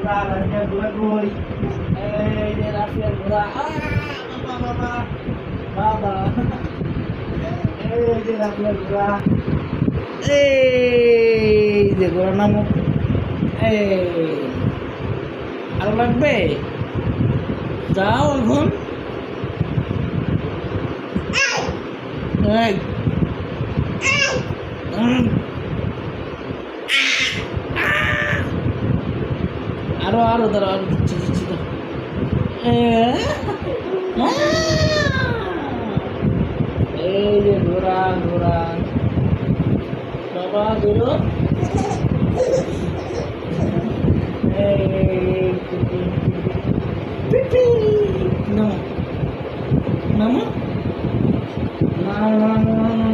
ঘোরা কই এই যে রাশিয়ার ঘোরা বাবা বাবা এই যে রাশিয়ার ঘোরা এই যে ঘোড়া নামো এই আরো লাগবে যাও এখন এই আরো আরো দাঁড়া আরো দিচ্ছি দিচ্ছি তো এই যে ঘোড়া ঘোড়া বাবা বেরো নামো নামো নামো নামো